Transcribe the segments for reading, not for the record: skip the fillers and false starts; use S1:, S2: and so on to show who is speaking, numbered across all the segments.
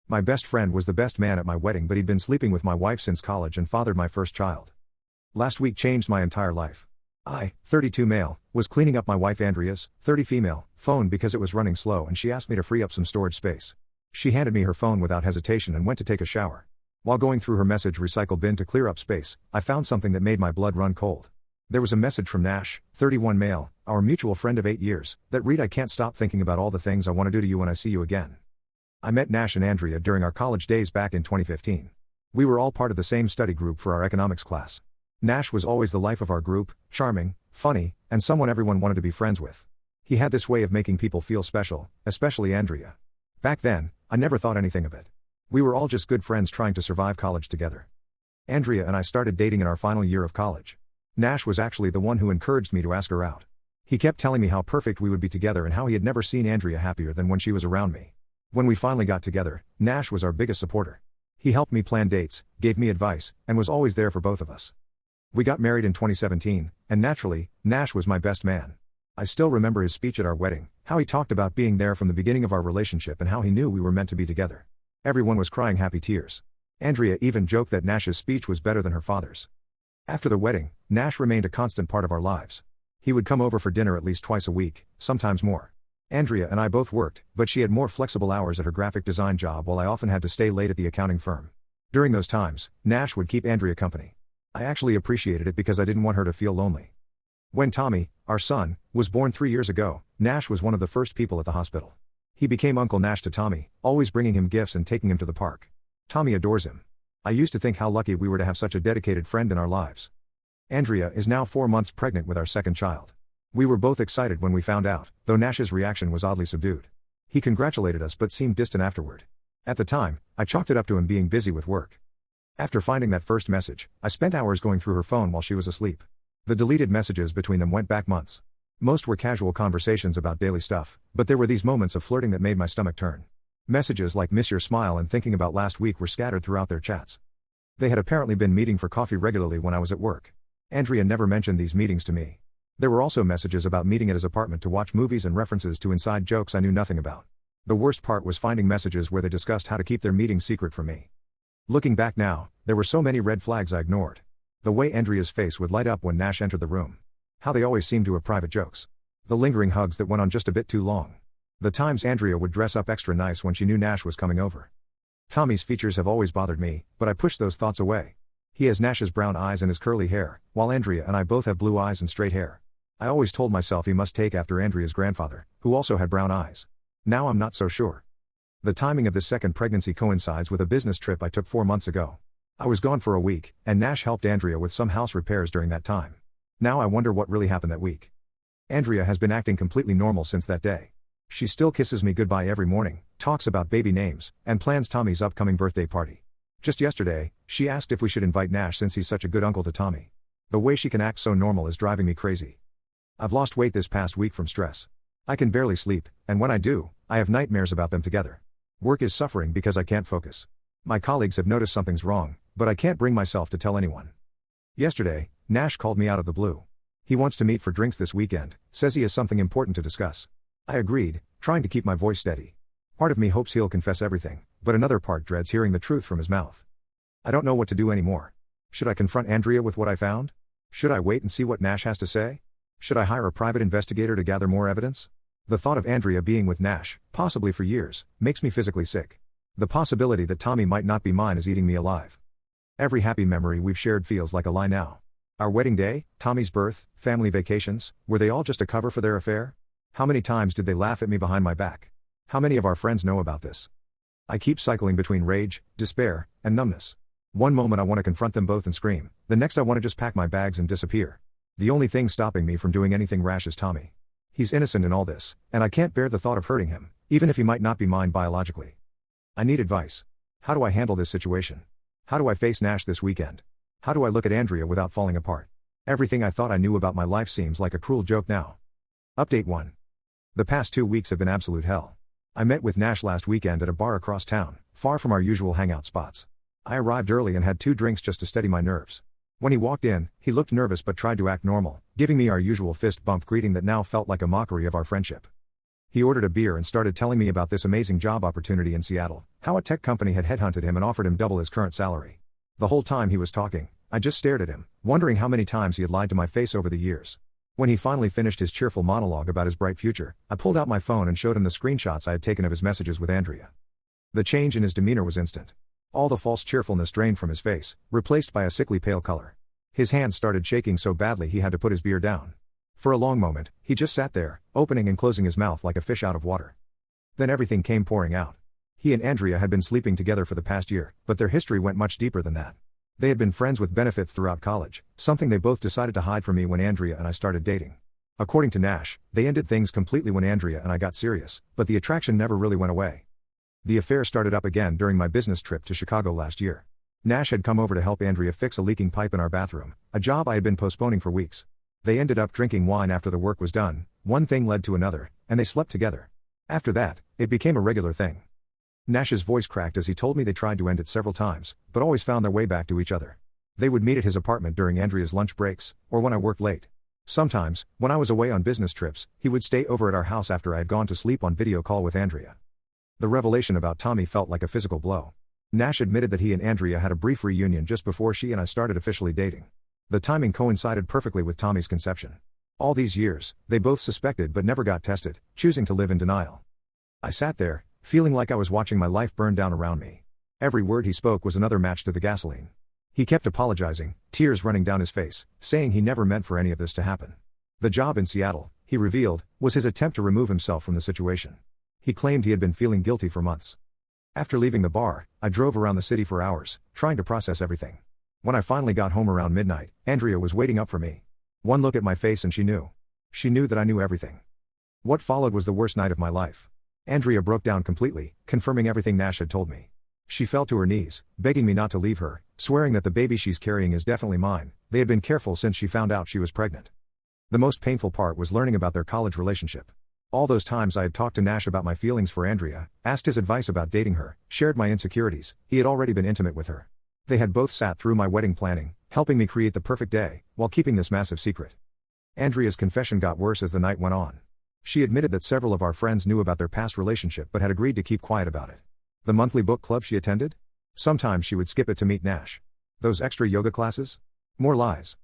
S1: My best friend was the best man at my wedding, but he'd been sleeping with my wife since college and fathered my first child. Last week changed my entire life. I, 32 male, was cleaning up my wife Andrea's, 30 female, phone because it was running slow and she asked me to free up some storage space. She handed me her phone without hesitation and went to take a shower. While going through her message recycle bin to clear up space, I found something that made my blood run cold. There was a message from Nash, 31 male, our mutual friend of 8 years, that read, "I can't stop thinking about all the things I want to do to you when I see you again." I met Nash and Andrea during our college days back in 2015. We were all part of the same study group for our economics class. Nash was always the life of our group, charming, funny, and someone everyone wanted to be friends with. He had this way of making people feel special, especially Andrea. Back then, I never thought anything of it. We were all just good friends trying to survive college together. Andrea and I started dating in our final year of college. Nash was actually the one who encouraged me to ask her out. He kept telling me how perfect we would be together and how he had never seen Andrea happier than when she was around me. When we finally got together, Nash was our biggest supporter. He helped me plan dates, gave me advice, and was always there for both of us. We got married in 2017, and naturally, Nash was my best man. I still remember his speech at our wedding, how he talked about being there from the beginning of our relationship and how he knew we were meant to be together. Everyone was crying happy tears. Andrea even joked that Nash's speech was better than her father's. After the wedding, Nash remained a constant part of our lives. He would come over for dinner at least twice a week, sometimes more. Andrea and I both worked, but she had more flexible hours at her graphic design job while I often had to stay late at the accounting firm. During those times, Nash would keep Andrea company. I actually appreciated it because I didn't want her to feel lonely. When Tommy, our son, was born 3 years ago, Nash was one of the first people at the hospital. He became Uncle Nash to Tommy, always bringing him gifts and taking him to the park. Tommy adores him. I used to think how lucky we were to have such a dedicated friend in our lives. Andrea is now 4 months pregnant with our second child. We were both excited when we found out, though Nash's reaction was oddly subdued. He congratulated us but seemed distant afterward. At the time, I chalked it up to him being busy with work. After finding that first message, I spent hours going through her phone while she was asleep. The deleted messages between them went back months. Most were casual conversations about daily stuff, but there were these moments of flirting that made my stomach turn. Messages like "miss your smile" and "thinking about last week" were scattered throughout their chats. They had apparently been meeting for coffee regularly when I was at work. Andrea never mentioned these meetings to me. There were also messages about meeting at his apartment to watch movies and references to inside jokes I knew nothing about. The worst part was finding messages where they discussed how to keep their meetings secret from me. Looking back now, there were so many red flags I ignored. The way Andrea's face would light up when Nash entered the room. How they always seemed to have private jokes. The lingering hugs that went on just a bit too long. The times Andrea would dress up extra nice when she knew Nash was coming over. Tommy's features have always bothered me, but I pushed those thoughts away. He has Nash's brown eyes and his curly hair, while Andrea and I both have blue eyes and straight hair. I always told myself he must take after Andrea's grandfather, who also had brown eyes. Now I'm not so sure. The timing of this second pregnancy coincides with a business trip I took 4 months ago. I was gone for a week, and Nash helped Andrea with some house repairs during that time. Now I wonder what really happened that week. Andrea has been acting completely normal since that day. She still kisses me goodbye every morning, talks about baby names, and plans Tommy's upcoming birthday party. Just yesterday, she asked if we should invite Nash since he's such a good uncle to Tommy. The way she can act so normal is driving me crazy. I've lost weight this past week from stress. I can barely sleep, and when I do, I have nightmares about them together. Work is suffering because I can't focus. My colleagues have noticed something's wrong, but I can't bring myself to tell anyone. Yesterday, Nash called me out of the blue. He wants to meet for drinks this weekend, says he has something important to discuss. I agreed, trying to keep my voice steady. Part of me hopes he'll confess everything, but another part dreads hearing the truth from his mouth. I don't know what to do anymore. Should I confront Andrea with what I found? Should I wait and see what Nash has to say? Should I hire a private investigator to gather more evidence? The thought of Andrea being with Nash, possibly for years, makes me physically sick. The possibility that Tommy might not be mine is eating me alive. Every happy memory we've shared feels like a lie now. Our wedding day, Tommy's birth, family vacations, were they all just a cover for their affair? How many times did they laugh at me behind my back? How many of our friends know about this? I keep cycling between rage, despair, and numbness. One moment I want to confront them both and scream, the next I want to just pack my bags and disappear. The only thing stopping me from doing anything rash is Tommy. He's innocent in all this, and I can't bear the thought of hurting him, even if he might not be mine biologically. I need advice. How do I handle this situation? How do I face Nash this weekend? How do I look at Andrea without falling apart? Everything I thought I knew about my life seems like a cruel joke now. Update 1. The past 2 weeks have been absolute hell. I met with Nash last weekend at a bar across town, far from our usual hangout spots. I arrived early and had 2 drinks just to steady my nerves. When he walked in, he looked nervous but tried to act normal, giving me our usual fist bump greeting that now felt like a mockery of our friendship. He ordered a beer and started telling me about this amazing job opportunity in Seattle, how a tech company had headhunted him and offered him double his current salary. The whole time he was talking, I just stared at him, wondering how many times he had lied to my face over the years. When he finally finished his cheerful monologue about his bright future, I pulled out my phone and showed him the screenshots I had taken of his messages with Andrea. The change in his demeanor was instant. All the false cheerfulness drained from his face, replaced by a sickly pale color. His hands started shaking so badly he had to put his beer down. For a long moment, he just sat there, opening and closing his mouth like a fish out of water. Then everything came pouring out. He and Andrea had been sleeping together for the past year, but their history went much deeper than that. They had been friends with benefits throughout college, something they both decided to hide from me when Andrea and I started dating. According to Nash, they ended things completely when Andrea and I got serious, but the attraction never really went away. The affair started up again during my business trip to Chicago last year. Nash had come over to help Andrea fix a leaking pipe in our bathroom, a job I had been postponing for weeks. They ended up drinking wine after the work was done, one thing led to another, and they slept together. After that, it became a regular thing. Nash's voice cracked as he told me they tried to end it several times, but always found their way back to each other. They would meet at his apartment during Andrea's lunch breaks, or when I worked late. Sometimes, when I was away on business trips, he would stay over at our house after I had gone to sleep on video call with Andrea. The revelation about Tommy felt like a physical blow. Nash admitted that he and Andrea had a brief reunion just before she and I started officially dating. The timing coincided perfectly with Tommy's conception. All these years, they both suspected but never got tested, choosing to live in denial. I sat there, feeling like I was watching my life burn down around me. Every word he spoke was another match to the gasoline. He kept apologizing, tears running down his face, saying he never meant for any of this to happen. The job in Seattle, he revealed, was his attempt to remove himself from the situation. He claimed he had been feeling guilty for months. After leaving the bar, I drove around the city for hours, trying to process everything. When I finally got home around midnight, Andrea was waiting up for me. One look at my face and she knew. She knew that I knew everything. What followed was the worst night of my life. Andrea broke down completely, confirming everything Nash had told me. She fell to her knees, begging me not to leave her, swearing that the baby she's carrying is definitely mine. They had been careful since she found out she was pregnant. The most painful part was learning about their college relationship. All those times I had talked to Nash about my feelings for Andrea, asked his advice about dating her, shared my insecurities, he had already been intimate with her. They had both sat through my wedding planning, helping me create the perfect day, while keeping this massive secret. Andrea's confession got worse as the night went on. She admitted that several of our friends knew about their past relationship but had agreed to keep quiet about it. The monthly book club she attended? Sometimes she would skip it to meet Nash. Those extra yoga classes? More lies.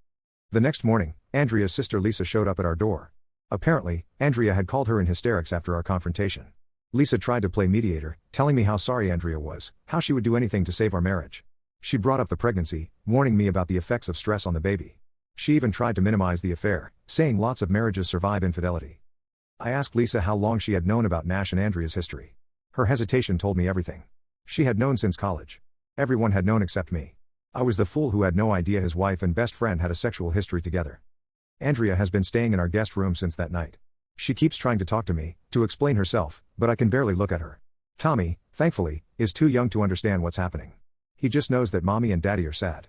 S1: The next morning, Andrea's sister Lisa showed up at our door. Apparently, Andrea had called her in hysterics after our confrontation. Lisa tried to play mediator, telling me how sorry Andrea was, how she would do anything to save our marriage. She brought up the pregnancy, warning me about the effects of stress on the baby. She even tried to minimize the affair, saying lots of marriages survive infidelity. I asked Lisa how long she had known about Nash and Andrea's history. Her hesitation told me everything. She had known since college. Everyone had known except me. I was the fool who had no idea his wife and best friend had a sexual history together. Andrea has been staying in our guest room since that night. She keeps trying to talk to me, to explain herself, but I can barely look at her. Tommy, thankfully, is too young to understand what's happening. He just knows that mommy and daddy are sad.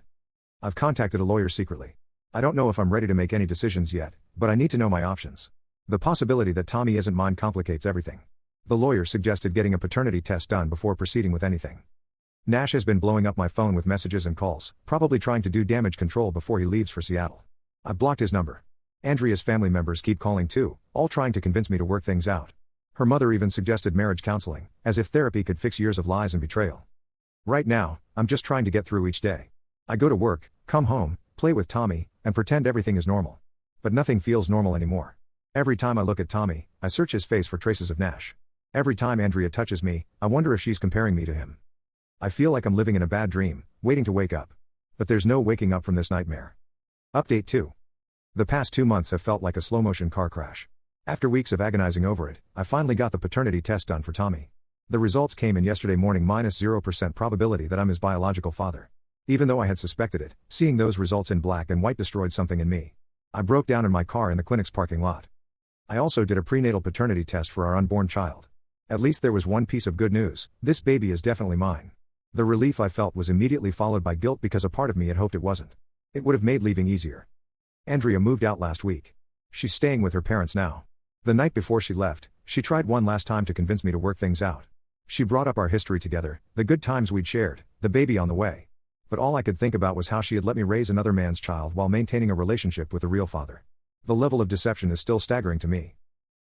S1: I've contacted a lawyer secretly. I don't know if I'm ready to make any decisions yet, but I need to know my options. The possibility that Tommy isn't mine complicates everything. The lawyer suggested getting a paternity test done before proceeding with anything. Nash has been blowing up my phone with messages and calls, probably trying to do damage control before he leaves for Seattle. I've blocked his number. Andrea's family members keep calling too, all trying to convince me to work things out. Her mother even suggested marriage counseling, as if therapy could fix years of lies and betrayal. Right now, I'm just trying to get through each day. I go to work, come home, play with Tommy, and pretend everything is normal. But nothing feels normal anymore. Every time I look at Tommy, I search his face for traces of Nash. Every time Andrea touches me, I wonder if she's comparing me to him. I feel like I'm living in a bad dream, waiting to wake up. But there's no waking up from this nightmare. Update 2. The past 2 months have felt like a slow-motion car crash. After weeks of agonizing over it, I finally got the paternity test done for Tommy. The results came in yesterday morning, -0% probability that I'm his biological father. Even though I had suspected it, seeing those results in black and white destroyed something in me. I broke down in my car in the clinic's parking lot. I also did a prenatal paternity test for our unborn child. At least there was one piece of good news: this baby is definitely mine. The relief I felt was immediately followed by guilt because a part of me had hoped it wasn't. It would have made leaving easier. Andrea moved out last week. She's staying with her parents now. The night before she left, she tried one last time to convince me to work things out. She brought up our history together, the good times we'd shared, the baby on the way. But all I could think about was how she had let me raise another man's child while maintaining a relationship with the real father. The level of deception is still staggering to me.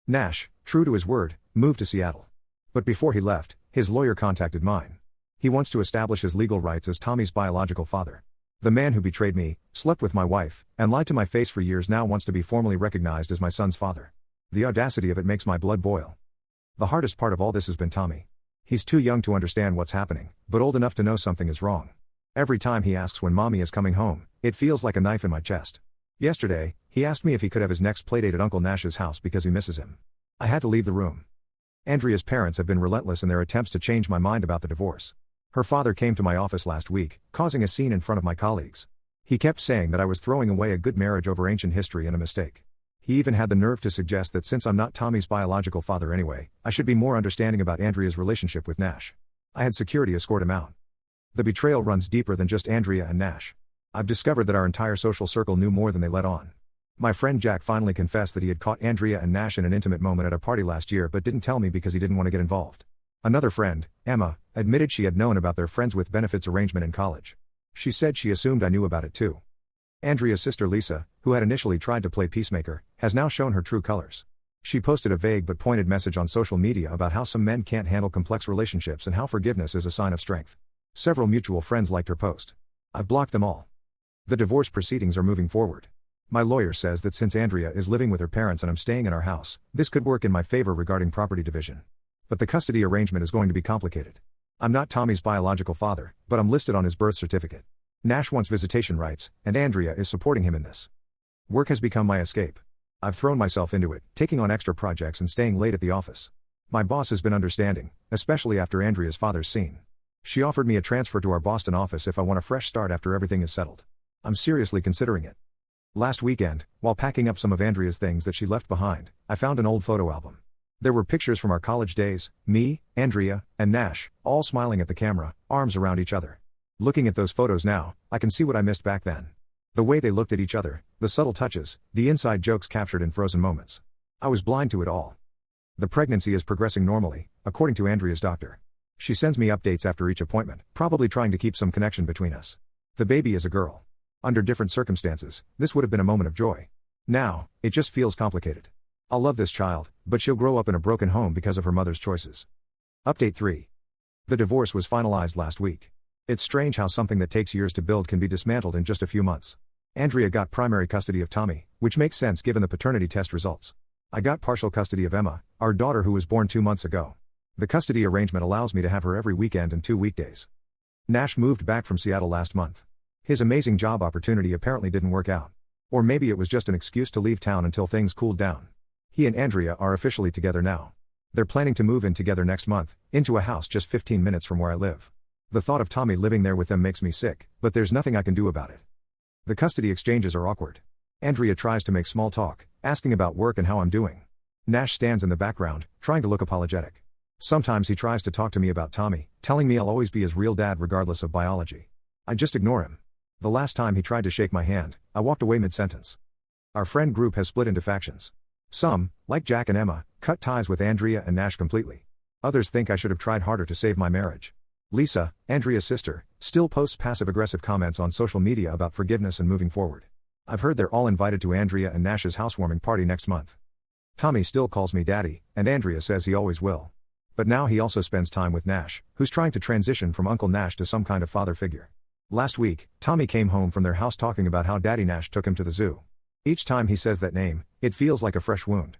S1: Nash, true to his word, moved to Seattle. But before he left, his lawyer contacted mine. He wants to establish his legal rights as Tommy's biological father. The man who betrayed me, slept with my wife, and lied to my face for years now wants to be formally recognized as my son's father. The audacity of it makes my blood boil. The hardest part of all this has been Tommy. He's too young to understand what's happening, but old enough to know something is wrong. Every time he asks when mommy is coming home, it feels like a knife in my chest. Yesterday, he asked me if he could have his next playdate at Uncle Nash's house because he misses him. I had to leave the room. Andrea's parents have been relentless in their attempts to change my mind about the divorce. Her father came to my office last week, causing a scene in front of my colleagues. He kept saying that I was throwing away a good marriage over ancient history and a mistake. He even had the nerve to suggest that since I'm not Tommy's biological father anyway, I should be more understanding about Andrea's relationship with Nash. I had security escort him out. The betrayal runs deeper than just Andrea and Nash. I've discovered that our entire social circle knew more than they let on. My friend Jack finally confessed that he had caught Andrea and Nash in an intimate moment at a party last year but didn't tell me because he didn't want to get involved. Another friend, Emma, admitted she had known about their friends with benefits arrangement in college. She said she assumed I knew about it too. Andrea's sister Lisa, who had initially tried to play peacemaker, has now shown her true colors. She posted a vague but pointed message on social media about how some men can't handle complex relationships and how forgiveness is a sign of strength. Several mutual friends liked her post. I've blocked them all. The divorce proceedings are moving forward. My lawyer says that since Andrea is living with her parents and I'm staying in our house, this could work in my favor regarding property division. But the custody arrangement is going to be complicated. I'm not Tommy's biological father, but I'm listed on his birth certificate. Nash wants visitation rights, and Andrea is supporting him in this. Work has become my escape. I've thrown myself into it, taking on extra projects and staying late at the office. My boss has been understanding, especially after Andrea's father's scene. She offered me a transfer to our Boston office if I want a fresh start after everything is settled. I'm seriously considering it. Last weekend, while packing up some of Andrea's things that she left behind, I found an old photo album. There were pictures from our college days, me, Andrea, and Nash, all smiling at the camera, arms around each other. Looking at those photos now, I can see what I missed back then. The way they looked at each other, the subtle touches, the inside jokes captured in frozen moments. I was blind to it all. The pregnancy is progressing normally, according to Andrea's doctor. She sends me updates after each appointment, probably trying to keep some connection between us. The baby is a girl. Under different circumstances, this would have been a moment of joy. Now, it just feels complicated. I'll love this child, but she'll grow up in a broken home because of her mother's choices. Update 3. The divorce was finalized last week. It's strange how something that takes years to build can be dismantled in just a few months. Andrea got primary custody of Tommy, which makes sense given the paternity test results. I got partial custody of Emma, our daughter who was born 2 months ago. The custody arrangement allows me to have her every weekend and 2 weekdays. Nash moved back from Seattle last month. His amazing job opportunity apparently didn't work out. Or maybe it was just an excuse to leave town until things cooled down. He and Andrea are officially together now. They're planning to move in together next month, into a house just 15 minutes from where I live. The thought of Tommy living there with them makes me sick, but there's nothing I can do about it. The custody exchanges are awkward. Andrea tries to make small talk, asking about work and how I'm doing. Nash stands in the background, trying to look apologetic. Sometimes he tries to talk to me about Tommy, telling me I'll always be his real dad regardless of biology. I just ignore him. The last time he tried to shake my hand, I walked away mid-sentence. Our friend group has split into factions. Some, like Jack and Emma, cut ties with Andrea and Nash completely. Others think I should have tried harder to save my marriage. Lisa, Andrea's sister, still posts passive-aggressive comments on social media about forgiveness and moving forward. I've heard they're all invited to Andrea and Nash's housewarming party next month. Tommy still calls me daddy, and Andrea says he always will. But now he also spends time with Nash, who's trying to transition from Uncle Nash to some kind of father figure. Last week, Tommy came home from their house talking about how Daddy Nash took him to the zoo. Each time he says that name, it feels like a fresh wound.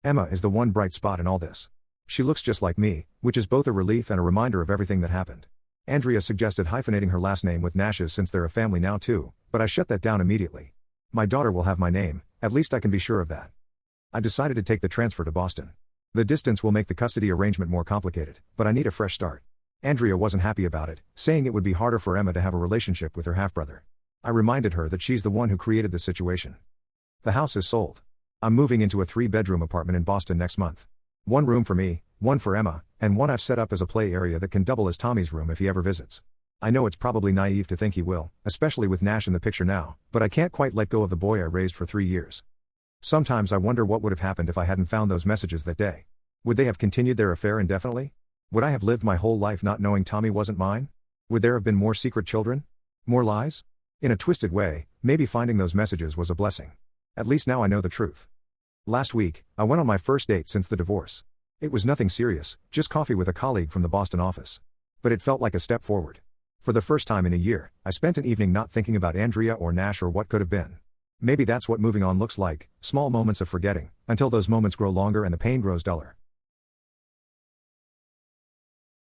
S1: Emma is the one bright spot in all this. She looks just like me, which is both a relief and a reminder of everything that happened. Andrea suggested hyphenating her last name with Nash's since they're a family now too, but I shut that down immediately. My daughter will have my name, at least I can be sure of that. I decided to take the transfer to Boston. The distance will make the custody arrangement more complicated, but I need a fresh start. Andrea wasn't happy about it, saying it would be harder for Emma to have a relationship with her half-brother. I reminded her that she's the one who created the situation. The house is sold. I'm moving into a 3-bedroom apartment in Boston next month. 1 room for me, 1 for Emma, and 1 I've set up as a play area that can double as Tommy's room if he ever visits. I know it's probably naive to think he will, especially with Nash in the picture now, but I can't quite let go of the boy I raised for 3 years. Sometimes I wonder what would have happened if I hadn't found those messages that day. Would they have continued their affair indefinitely? Would I have lived my whole life not knowing Tommy wasn't mine? Would there have been more secret children? More lies? In a twisted way, maybe finding those messages was a blessing. At least now I know the truth. Last week, I went on my first date since the divorce. It was nothing serious, just coffee with a colleague from the Boston office. But it felt like a step forward. For the first time in a year, I spent an evening not thinking about Andrea or Nash or what could have been. Maybe that's what moving on looks like, small moments of forgetting, until those moments grow longer and the pain grows duller.